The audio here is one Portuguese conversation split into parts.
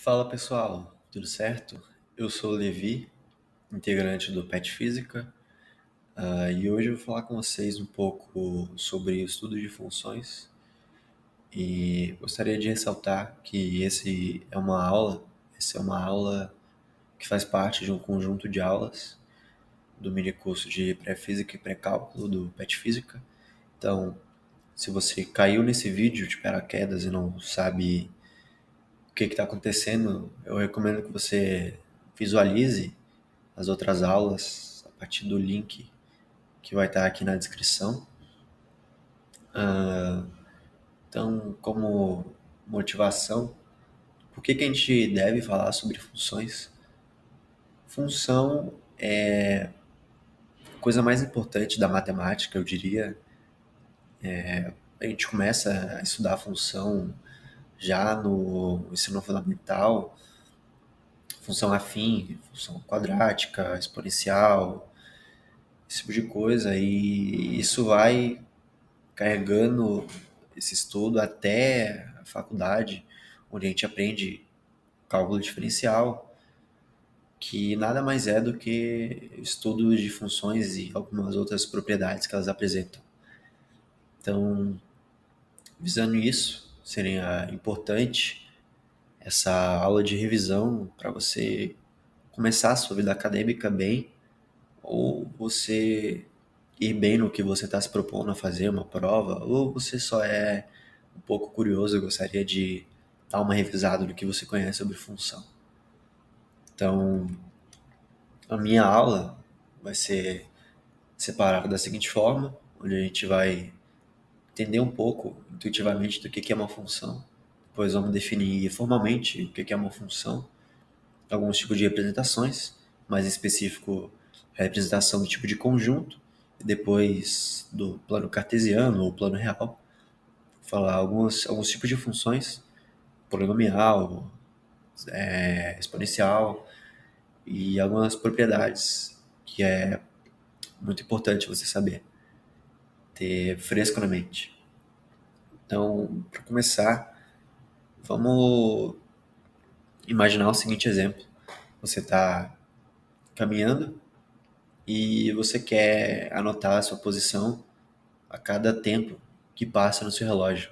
Fala pessoal, tudo certo? Eu sou o Levi, integrante do PET Física, e hoje eu vou falar com vocês um pouco sobre o estudo de funções e gostaria de ressaltar que essa é uma aula que faz parte de um conjunto de aulas do mini curso de Pré-Física e Pré-Cálculo do PET Física. Então, se você caiu nesse vídeo de paraquedas e não sabe o que está acontecendo, eu recomendo que você visualize as outras aulas a partir do link que vai estar aqui na descrição. Então, como motivação, por que a gente deve falar sobre funções? Função é a coisa mais importante da matemática, eu diria. A gente começa a estudar função já no ensino fundamental, função afim, função quadrática, exponencial, esse tipo de coisa, e isso vai carregando esse estudo até a faculdade, onde a gente aprende cálculo diferencial, que nada mais é do que estudo de funções e algumas outras propriedades que elas apresentam. Então, visando isso, seria importante essa aula de revisão para você começar a sua vida acadêmica bem, ou você ir bem no que você está se propondo a fazer, uma prova, ou você só é um pouco curioso e gostaria de dar uma revisada no que você conhece sobre função. Então, a minha aula vai ser separada da seguinte forma, onde a gente vai entender um pouco intuitivamente do que é uma função, depois vamos definir formalmente o que é uma função, alguns tipos de representações, mais específico, a representação do tipo de conjunto, e depois do plano cartesiano ou plano real, falar alguns tipos de funções, polinomial, exponencial e algumas propriedades que é muito importante você saber, ter fresco na mente. Então, para começar, vamos imaginar o seguinte exemplo. Você está caminhando e você quer anotar a sua posição a cada tempo que passa no seu relógio.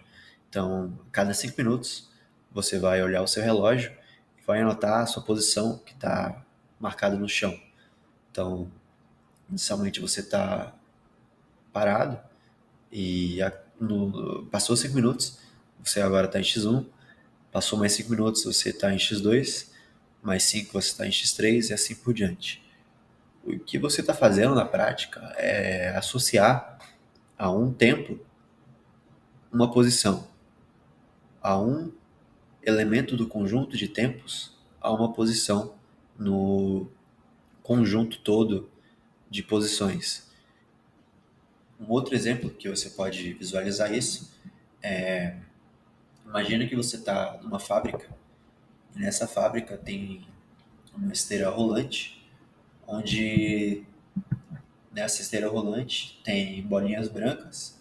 Então, a cada 5 minutos, você vai olhar o seu relógio e vai anotar a sua posição que está marcada no chão. Então, inicialmente você está parado e passou 5 minutos, você agora está em X1, passou mais 5 minutos, você está em X2, mais 5 você está em X3 e assim por diante. O que você está fazendo na prática é associar a um tempo uma posição, a um elemento do conjunto de tempos a uma posição no conjunto todo de posições. Um outro exemplo que você pode visualizar isso, imagina que você está numa fábrica e nessa fábrica tem uma esteira rolante, onde nessa esteira rolante tem bolinhas brancas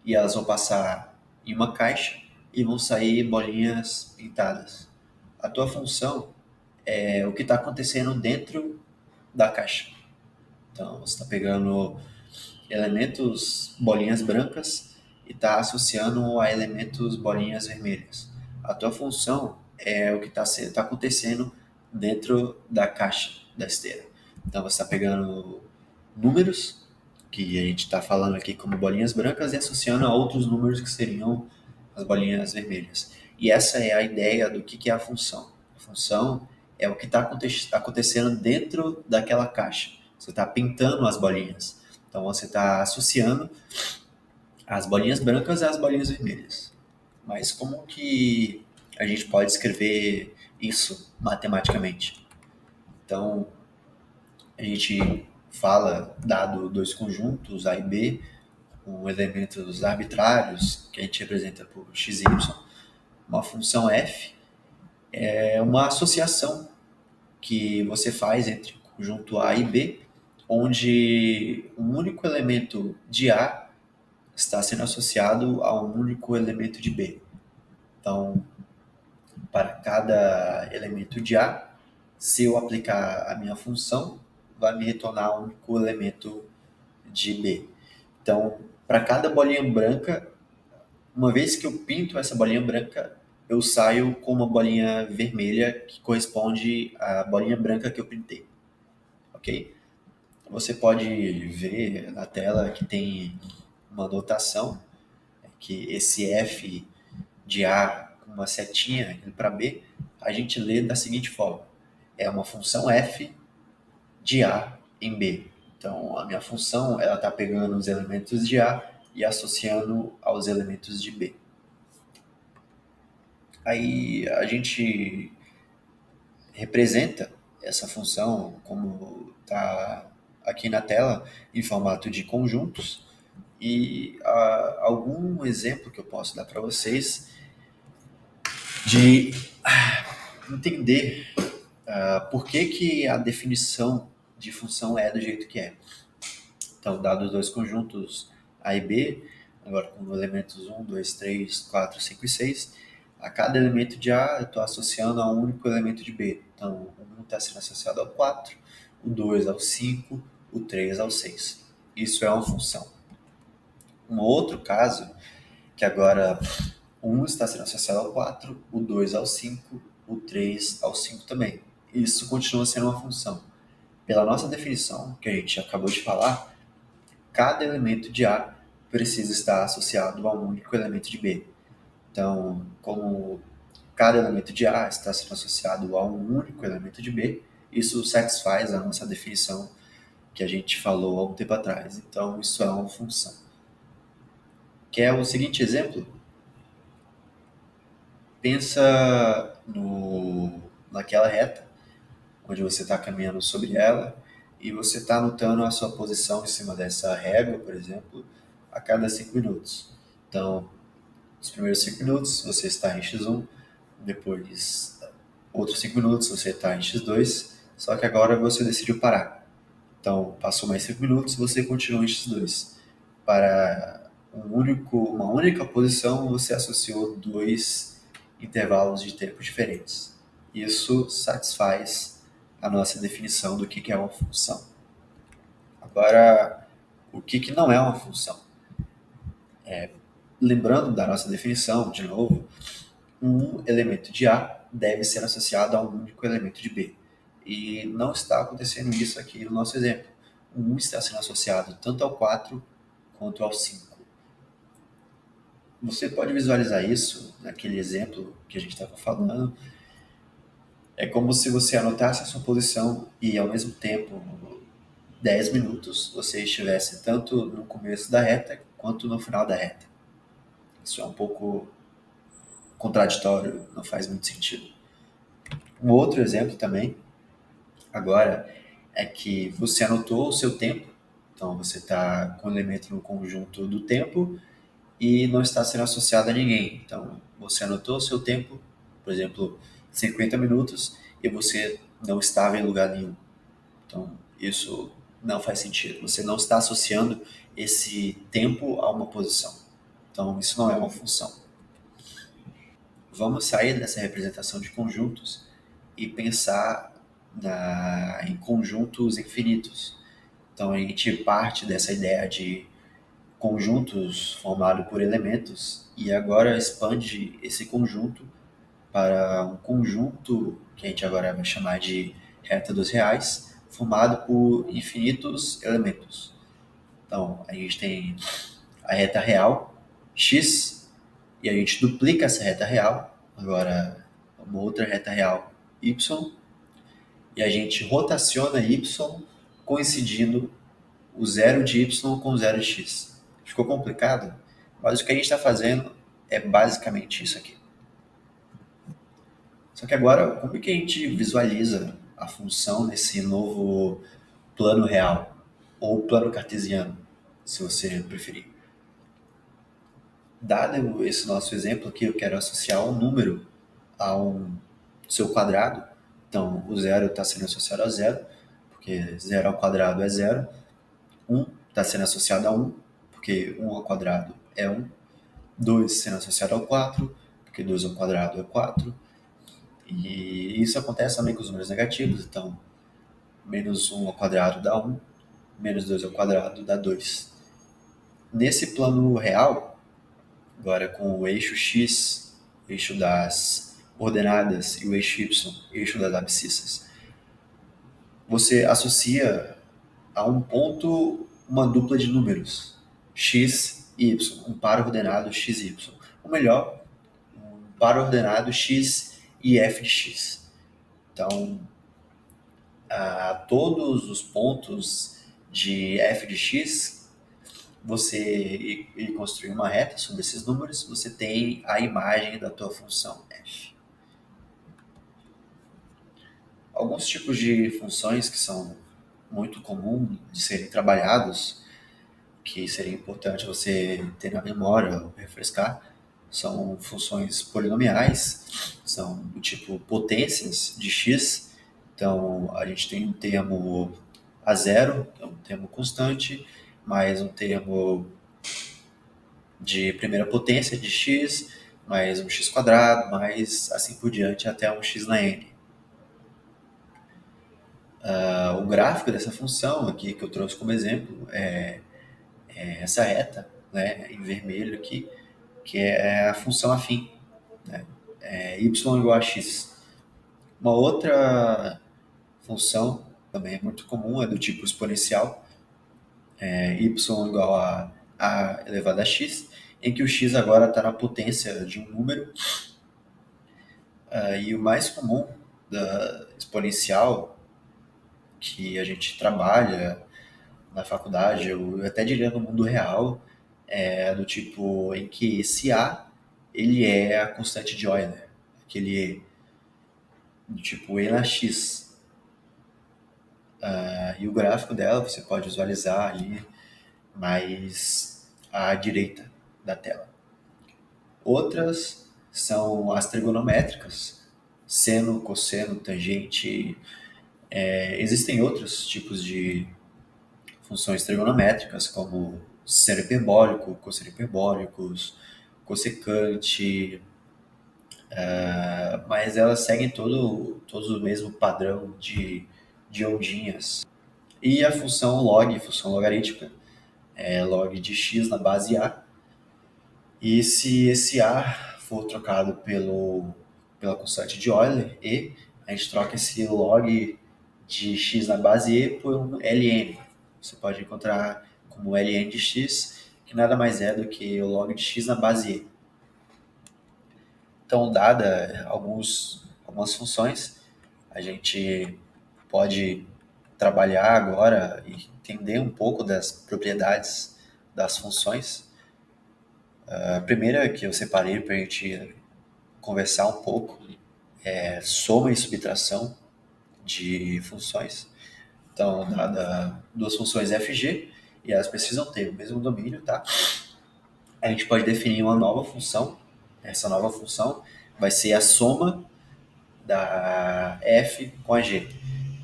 e elas vão passar em uma caixa e vão sair bolinhas pintadas. A tua função é o que está acontecendo dentro da caixa. Então, você está pegando elementos bolinhas brancas e está associando a elementos bolinhas vermelhas. A tua função é o que tá acontecendo dentro da caixa da esteira. Então, você está pegando números, que a gente está falando aqui como bolinhas brancas, e associando a outros números que seriam as bolinhas vermelhas. E essa é a ideia do que é a função. A função é o que está acontecendo dentro daquela caixa. Você está pintando as bolinhas. Então você está associando as bolinhas brancas às bolinhas vermelhas. Mas como que a gente pode escrever isso matematicamente? Então a gente fala, dado dois conjuntos, A e B, com elementos arbitrários, que a gente representa por x, y, uma função f é uma associação que você faz entre o conjunto A e B, onde um único elemento de A está sendo associado a um único elemento de B. Então, para cada elemento de A, se eu aplicar a minha função, vai me retornar um único elemento de B. Então, para cada bolinha branca, uma vez que eu pinto essa bolinha branca, eu saio com uma bolinha vermelha que corresponde à bolinha branca que eu pintei, ok? Você pode ver na tela que tem uma anotação, que esse F de A com uma setinha indo para B, a gente lê da seguinte forma: é uma função F de A em B. Então, a minha função ela está pegando os elementos de A e associando aos elementos de B. Aí a gente representa essa função como está aqui na tela em formato de conjuntos. E algum exemplo que eu posso dar para vocês de entender por que a definição de função é do jeito que é. Então, dados os dois conjuntos A e B, agora com elementos 1, 2, 3, 4, 5 e 6, a cada elemento de A eu estou associando a um único elemento de B. Então, o 1 está sendo associado ao 4, o 2 ao 5, o 3 ao 6. Isso é uma função. Um outro caso, que agora o 1 está sendo associado ao 4, o 2 ao 5, o 3 ao 5 também. Isso continua sendo uma função. Pela nossa definição, que a gente acabou de falar, cada elemento de A precisa estar associado a um único elemento de B. Então, como cada elemento de A está sendo associado a um único elemento de B, isso satisfaz a nossa definição que a gente falou há um tempo atrás. Então, isso é uma função. Quer o seguinte exemplo? Pensa naquela reta, onde você está caminhando sobre ela e você está anotando a sua posição em cima dessa régua, por exemplo, a cada 5 minutos. Então, nos primeiros 5 minutos você está em x1, depois outros 5 minutos você está em x2, só que agora você decidiu parar. Então, passou mais 5 minutos, você continua em x2. Para uma única posição, você associou dois intervalos de tempo diferentes. Isso satisfaz a nossa definição do que é uma função. Agora, o que não é uma função? Lembrando da nossa definição, de novo, um elemento de A deve ser associado a um único elemento de B. E não está acontecendo isso aqui no nosso exemplo. O 1 está sendo associado tanto ao 4 quanto ao 5. Você pode visualizar isso naquele exemplo que a gente estava falando. É como se você anotasse a sua posição e, ao mesmo tempo, 10 minutos, você estivesse tanto no começo da reta quanto no final da reta. Isso é um pouco contraditório, não faz muito sentido. Um outro exemplo também, agora, é que você anotou o seu tempo, então você está com o elemento no conjunto do tempo e não está sendo associado a ninguém. Então, você anotou o seu tempo, por exemplo, 50 minutos, e você não estava em lugar nenhum. Então, isso não faz sentido. Você não está associando esse tempo a uma posição. Então, isso não é uma função. Vamos sair dessa representação de conjuntos e pensar em conjuntos infinitos. Então, a gente parte dessa ideia de conjuntos formados por elementos e agora expande esse conjunto para um conjunto que a gente agora vai chamar de reta dos reais, formado por infinitos elementos. Então, a gente tem a reta real, x, e a gente duplica essa reta real, agora uma outra reta real, y, e a gente rotaciona y coincidindo o zero de y com o zero de x. Ficou complicado? Mas o que a gente está fazendo é basicamente isso aqui. Só que agora, como é que a gente visualiza a função nesse novo plano real? Ou plano cartesiano, se você preferir. Dado esse nosso exemplo aqui, eu quero associar um número a um seu quadrado. Então, o zero está sendo associado a zero, porque zero ao quadrado é zero. 1 está sendo associado a 1, porque 1 ao quadrado é 1. 2 sendo associado ao 4, porque 2 ao quadrado é 4. E isso acontece também com os números negativos, então menos um ao quadrado dá um, menos 2 ao quadrado dá 2. Nesse plano real, agora com o eixo x, eixo das ordenadas, e o eixo y, eixo das abscissas, você associa a um ponto uma dupla de números, x e y, um par ordenado x e y. Ou melhor, um par ordenado x e f de x. Então, a todos os pontos de f de x, você e construir uma reta sobre esses números, você tem a imagem da tua função f. Alguns tipos de funções que são muito comuns de serem trabalhados, que seria importante você ter na memória ou refrescar, são funções polinomiais, são do tipo potências de x. Então, a gente tem um termo a zero, que é um termo constante, mais um termo de primeira potência de x, mais um x quadrado, mais assim por diante até um x na n. O gráfico dessa função aqui que eu trouxe como exemplo é essa reta, né, em vermelho aqui, que é a função afim, né, y igual a x. Uma outra função também é muito comum, é do tipo exponencial, y igual a elevado a x, em que o x agora está na potência de um número. E o mais comum da exponencial que a gente trabalha na faculdade, eu até diria no mundo real, é do tipo em que esse A ele é a constante de Euler, aquele do tipo E na X. E o gráfico dela você pode visualizar ali mais à direita da tela. Outras são as trigonométricas, seno, cosseno, tangente. Existem outros tipos de funções trigonométricas, como seno hiperbólico, cosseno hiperbólicos, cossecante, mas elas seguem todos o mesmo padrão de ondinhas. E a função log, função logarítmica, é log de x na base a. E se esse a for trocado pela constante de Euler, e, a gente troca esse log de x na base e por um ln. Você pode encontrar como ln de x, que nada mais é do que o log de x na base e. Então, dada algumas funções, a gente pode trabalhar agora e entender um pouco das propriedades das funções. A primeira que eu separei para a gente conversar um pouco é soma e subtração de funções. Então, dada duas funções fg, e elas precisam ter o mesmo domínio, tá? A gente pode definir uma nova função. Essa nova função vai ser a soma da f com a g.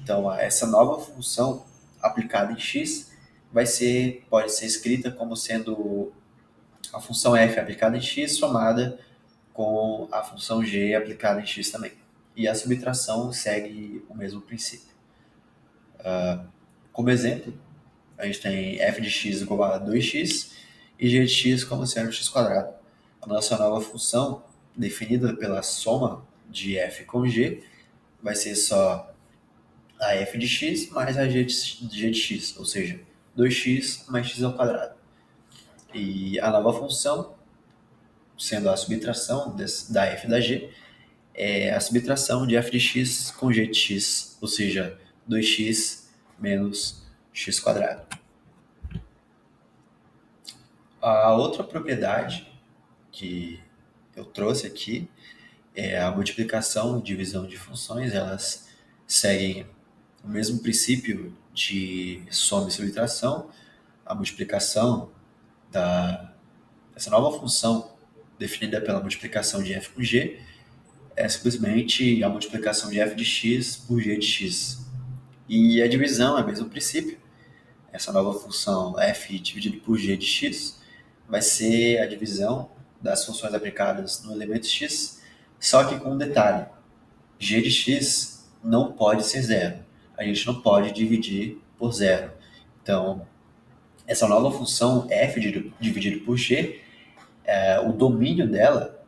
Então, essa nova função aplicada em x pode ser escrita como sendo a função f aplicada em x somada com a função g aplicada em x também. E a subtração segue o mesmo princípio. Como exemplo, a gente tem f de x igual a 2x e g de x como sendo x quadrado. A nossa nova função, definida pela soma de f com g, vai ser só a f de x mais a g de x, ou seja, 2x mais x ao quadrado. E a nova função, sendo a subtração da f da g, é a subtração de f de x com g de x, ou seja, 2x menos x quadrado. A outra propriedade que eu trouxe aqui é a multiplicação e divisão de funções. Elas seguem o mesmo princípio de soma e subtração. A multiplicação dessa nova função, definida pela multiplicação de f com g, é simplesmente a multiplicação de f de x por g de x. E a divisão é o mesmo princípio. Essa nova função f dividido por g de x vai ser a divisão das funções aplicadas no elemento x, só que com um detalhe. g de x não pode ser zero. A gente não pode dividir por zero. Então, essa nova função f dividido por g, o domínio dela,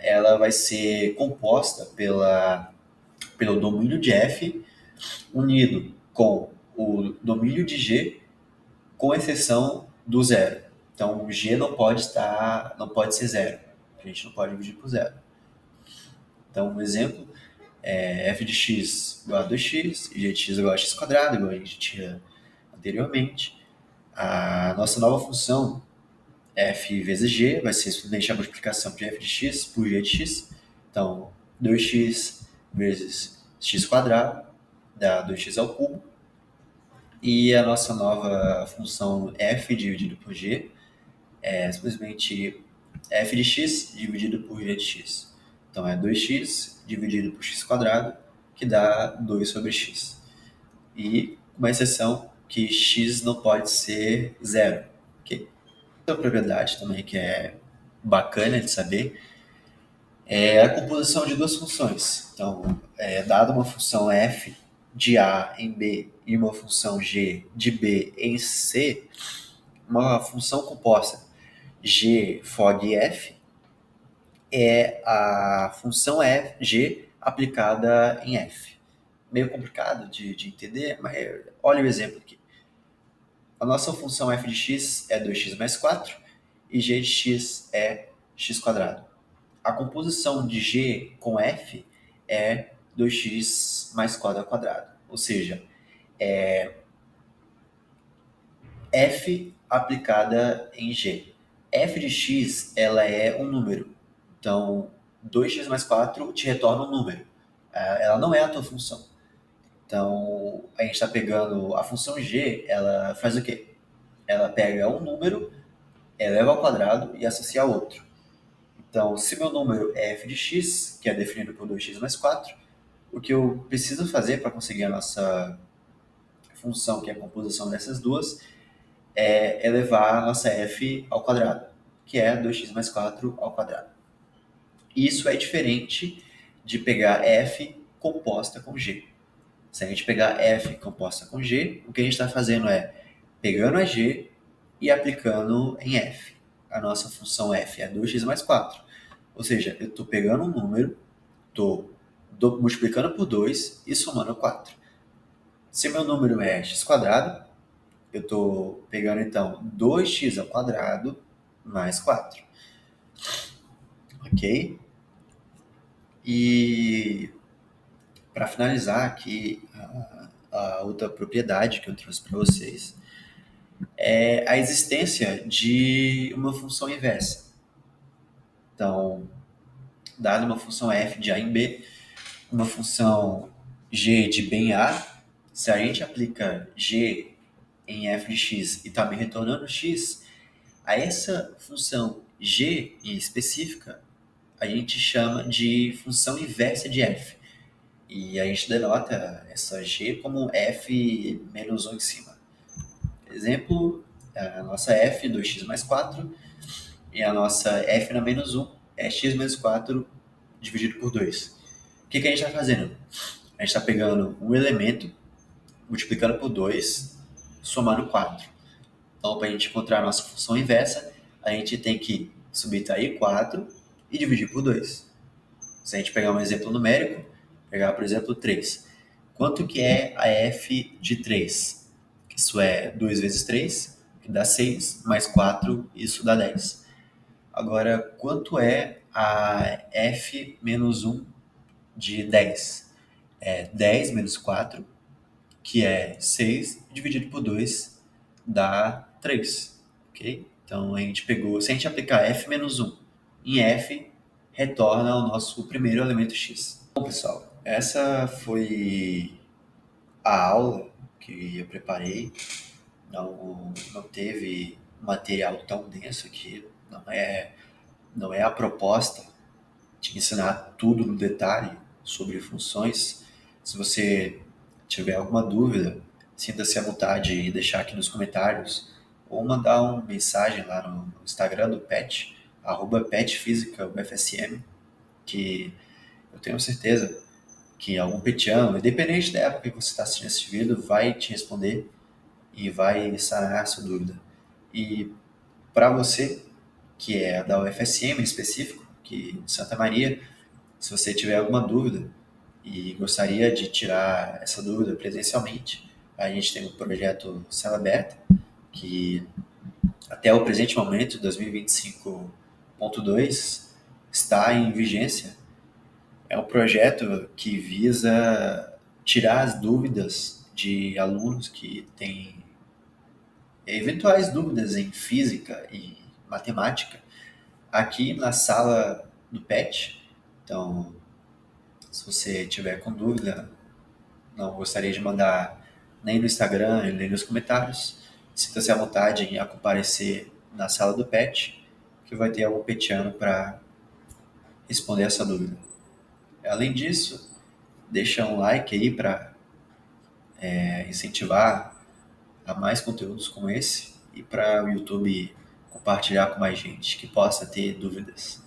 ela vai ser composta pelo domínio de f unido com o domínio de g, com exceção do zero. Então, g não pode ser zero. A gente não pode dividir por zero. Então, um exemplo é f de x igual a 2x, e g de x igual a x quadrado, igual a gente tinha anteriormente. A nossa nova função f vezes g vai ser simplesmente a multiplicação de f de x por g de x. Então, 2x vezes x quadrado dá 2x ao cubo. E a nossa nova função f dividido por g é simplesmente f de x dividido por g de x. Então, é 2x dividido por x quadrado, que dá 2 sobre x. E uma exceção que x não pode ser zero. Okay? Outra propriedade também que é bacana de saber é a composição de duas funções. Então, dada uma função f de A em B e uma função g de B em C, uma função composta g fog f é a função g aplicada em f. Meio complicado de entender, mas olha o exemplo aqui. A nossa função f de x é 2x mais 4 e g de x é x quadrado. A composição de g com f é 2x mais 4 ao quadrado. Ou seja, f aplicada em g. F de x ela é um número. Então, 2x mais 4 te retorna um número. Ela não é a tua função. Então, a gente está pegando a função g, ela faz o quê? Ela pega um número, eleva ao quadrado e associa a outro. Então, se meu número é f de x, que é definido por 2x mais 4, o que eu preciso fazer para conseguir a nossa função, que é a composição dessas duas, é elevar a nossa f ao quadrado, que é 2x mais 4 ao quadrado. Isso é diferente de pegar f composta com g. Se a gente pegar f composta com g, o que a gente está fazendo é pegando a g e aplicando em f. A nossa função f é 2x mais 4. Ou seja, eu estou pegando um número, estou multiplicando por 2 e somando 4. Se meu número é x quadrado, eu estou pegando então 2x ao quadrado mais 4. Ok? E para finalizar aqui, a outra propriedade que eu trouxe para vocês é a existência de uma função inversa. Então, dada uma função f de A em B, uma função g de B em A, se a gente aplica g em f de x e está me retornando x, a essa função g em específica a gente chama de função inversa de f. E a gente denota essa g como f menos 1 em cima. Exemplo, a nossa f, 2x mais 4, e a nossa f na menos 1 é x menos 4 dividido por 2. O que a gente está fazendo? A gente está pegando um elemento, multiplicando por 2, somando 4. Então, para a gente encontrar a nossa função inversa, a gente tem que subtrair 4 e dividir por 2. Se a gente pegar um exemplo numérico, pegar, por exemplo, 3. Quanto que é a f de 3? Isso é 2 vezes 3, que dá 6, mais 4, isso dá 10. Agora, quanto é a f menos 1 de 10? É 10 menos 4, que é 6, dividido por 2, dá 3. Ok? Então, a gente pegou... Se a gente aplicar f menos 1 em f, retorna o nosso primeiro elemento x. Bom, pessoal, essa foi a aula que eu preparei. Não teve material tão denso aqui. Não é a proposta de ensinar tudo no detalhe sobre funções. Se você tiver alguma dúvida, sinta-se à vontade de deixar aqui nos comentários ou mandar uma mensagem lá no Instagram do PET, @PETFísicaUFSM, que Eu tenho certeza que algum petiano, independente da época que você está assistindo esse vídeo, vai te responder e vai sanar a sua dúvida. E para você, que é da UFSM em específico, que de Santa Maria, se você tiver alguma dúvida e gostaria de tirar essa dúvida presencialmente, a gente tem um projeto Sala Aberta, que até o presente momento, 2025.2, está em vigência. É um projeto que visa tirar as dúvidas de alunos que têm eventuais dúvidas em física e matemática aqui na sala do PET. Então, se você tiver com dúvida, não gostaria de mandar nem no Instagram, nem nos comentários, sinta-se à vontade em comparecer na sala do PET, que vai ter algum petiano para responder essa dúvida. Além disso, deixa um like aí para incentivar a mais conteúdos como esse e para o YouTube compartilhar com mais gente que possa ter dúvidas.